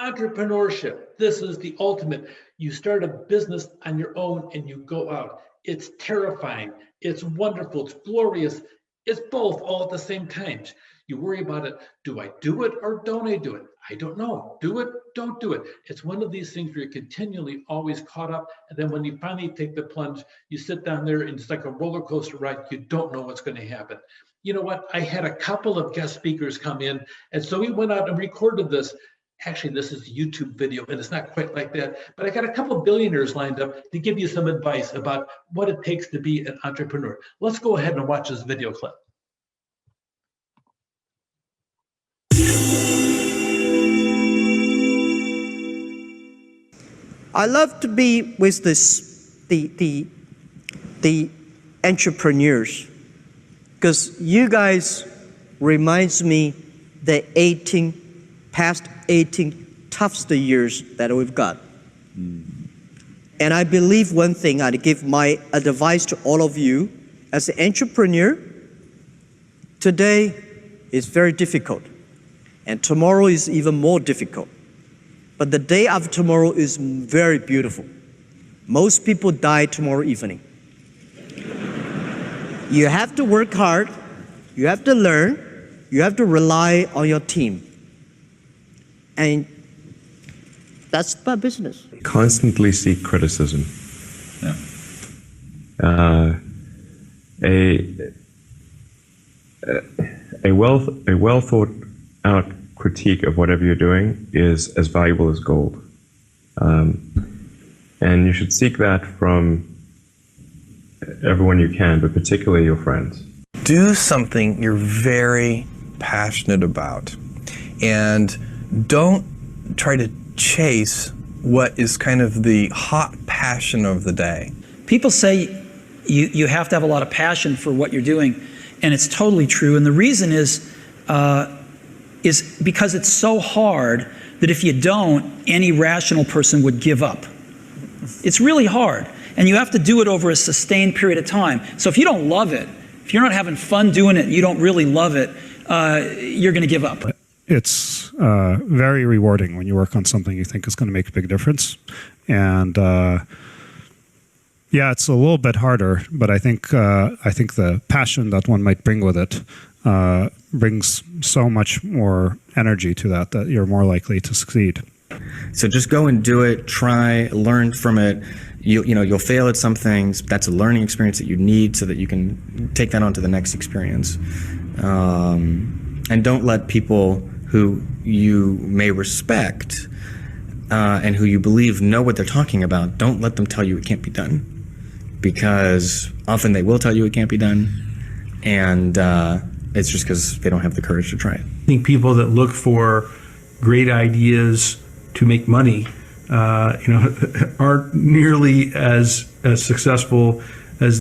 Entrepreneurship, this is the ultimate. You start a business on your own and you go out. It's terrifying. It's wonderful. It's glorious. It's both all at the same time. You worry about it. Do I do it or don't I do it? I don't know. Do it, don't do it. It's one of these things where you're continually always caught up. And then when you finally take the plunge, you sit down there and it's like a roller coaster ride. You don't know what's going to happen. You know what? I had a couple of guest speakers come in. And so we went out and recorded this. Actually, this is a YouTube video, and it's not quite like that. But I got a couple of billionaires lined up to give you some advice about what it takes to be an entrepreneur. Let's go ahead and watch this video clip. I love to be with the entrepreneurs, because you guys reminds me the past 18 toughest years that we've got. And I believe one thing, I'd give my advice to all of you as an entrepreneur. Today is very difficult, and tomorrow is even more difficult. But the day after tomorrow is very beautiful. Most people die tomorrow evening. You have to work hard, you have to learn, you have to rely on your team. And that's my business. Constantly seek criticism. Yeah. A well thought out critique of whatever you're doing is as valuable as gold. And you should seek that from everyone you can, but particularly your friends. Do something you're very passionate about, and don't try to chase what is kind of the hot passion of the day. People say you have to have a lot of passion for what you're doing, and it's totally true. And the reason is because it's so hard that if you don't, any rational person would give up. It's really hard, and you have to do it over a sustained period of time. So if you don't love it, if you're not having fun doing it, and you don't really love it, you're going to give up. It's very rewarding when you work on something you think is going to make a big difference. And yeah, it's a little bit harder, but I think the passion that one might bring with it brings so much more energy to that you're more likely to succeed. So just go and do it, try, learn from it. You'll fail at some things. That's a learning experience that you need so that you can take that on to the next experience. And don't let people who you may respect and who you believe know what they're talking about, don't let them tell you it can't be done. Because often they will tell you it can't be done, and it's just because they don't have the courage to try it. I think people that look for great ideas to make money, aren't nearly as successful as.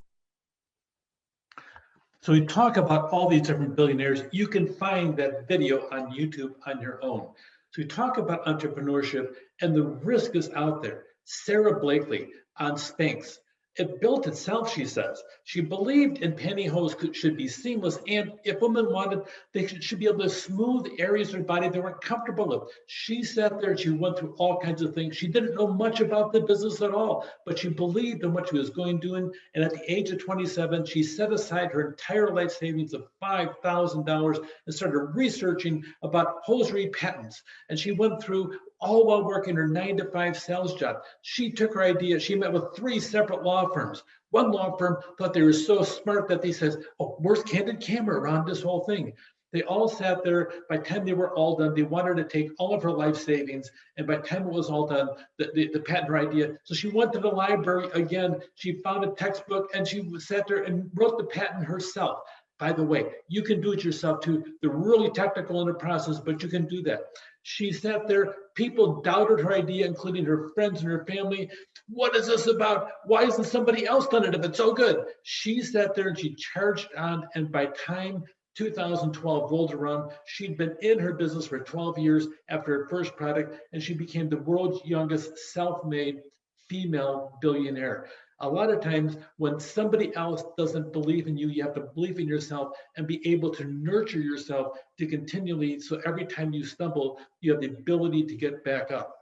So we talk about all these different billionaires. You can find that video on YouTube on your own. So we talk about entrepreneurship, and the risk is out there. Sarah Blakely on Spanx. It built itself, she says. She believed in pantyhose should be seamless, and if women wanted, they should be able to smooth areas of their body they weren't comfortable with. She sat there and she went through all kinds of things. She didn't know much about the business at all, but she believed in what she was doing. And at the age of 27, she set aside her entire life savings of $5,000 and started researching about hosiery patents. And she went through all while working her 9-to-5 sales job. She took her idea, she met with 3 separate law firms. One law firm thought they were so smart that they says, oh, where's candid camera around this whole thing? They all sat there. By the time they were all done, they wanted to take all of her life savings. And by the time it was all done, the patent her idea. So she went to the library again. She found a textbook and she sat there and wrote the patent herself. By the way, you can do it yourself too. They're really technical in the process, but you can do that. She sat there, people doubted her idea, including her friends and her family. What is this about? Why isn't somebody else done it if it's so good? She sat there and she charged on, and by time 2012 rolled around, she'd been in her business for 12 years after her first product, and she became the world's youngest self-made female billionaire. A lot of times when somebody else doesn't believe in you, you have to believe in yourself and be able to nurture yourself to continually, so every time you stumble, you have the ability to get back up.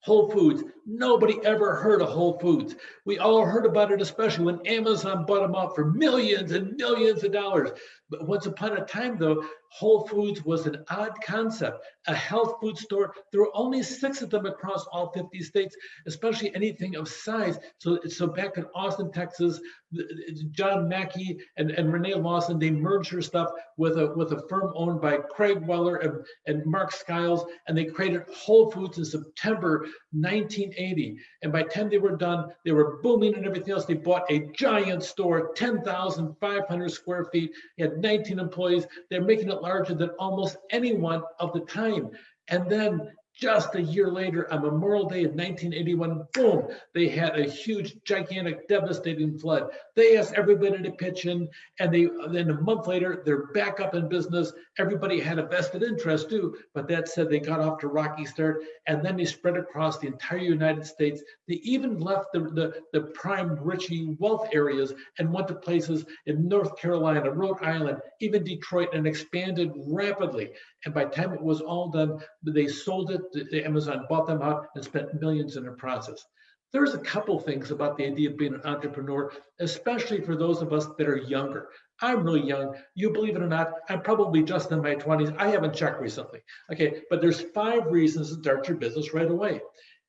Whole Foods, nobody ever heard of Whole Foods. We all heard about it, especially when Amazon bought them out for millions and millions of dollars. But once upon a time, though, Whole Foods was an odd concept, a health food store. There were only 6 of them across all 50 states, especially anything of size. So back in Austin, Texas, John Mackey and Renee Lawson, they merged their stuff with a firm owned by Craig Weller and Mark Skiles, and they created Whole Foods in September 1980. And by the time they were done, they were booming and everything else. They bought a giant store, 10,500 square feet. They had 19 employees. They're making it larger than almost anyone of the time. And then just a year later, on Memorial Day of 1981, boom, they had a huge, gigantic, devastating flood. They asked everybody to pitch in, and then a month later, they're back up in business. Everybody had a vested interest too, but that said, they got off to a rocky start, and then they spread across the entire United States. They even left the prime, richy wealth areas and went to places in North Carolina, Rhode Island, even Detroit, and expanded rapidly. And by the time it was all done, they sold it. Amazon bought them out and spent millions in the process. There's a couple things about the idea of being an entrepreneur, especially for those of us that are younger. I'm really young. You believe it or not, I'm probably just in my 20s. I haven't checked recently. Okay, but there's 5 reasons to start your business right away.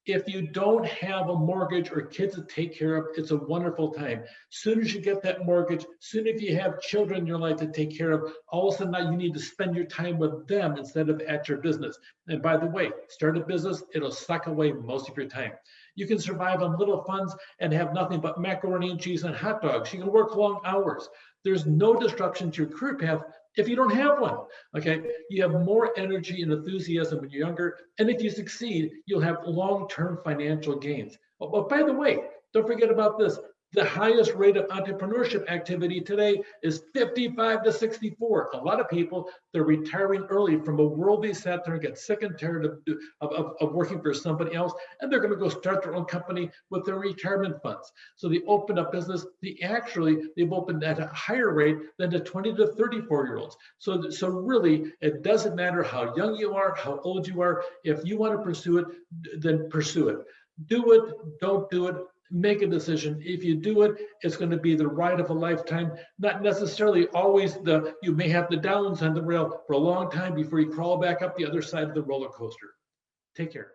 If you don't have a mortgage or kids to take care of, it's a wonderful time. Soon as you get that mortgage, soon if you have children in your life to take care of, all of a sudden now you need to spend your time with them instead of at your business. And by the way, start a business, it'll suck away most of your time. You can survive on little funds and have nothing but macaroni and cheese and hot dogs. You can work long hours. There's no disruption to your career path if you don't have one. Okay, you have more energy and enthusiasm when you're younger, and if you succeed, you'll have long-term financial gains. But by the way, don't forget about this. The highest rate of entrepreneurship activity today is 55 to 64. A lot of people, they're retiring early from a world they sat there and get sick and tired of working for somebody else, and they're going to go start their own company with their retirement funds. So they open up business. They've opened at a higher rate than the 20 to 34-year-olds. So really, it doesn't matter how young you are, how old you are. If you want to pursue it, then pursue it. Do it, don't do it. Make a decision. If you do it, it's going to be the ride of a lifetime. Not necessarily always you may have the downs on the rail for a long time before you crawl back up the other side of the roller coaster. Take care.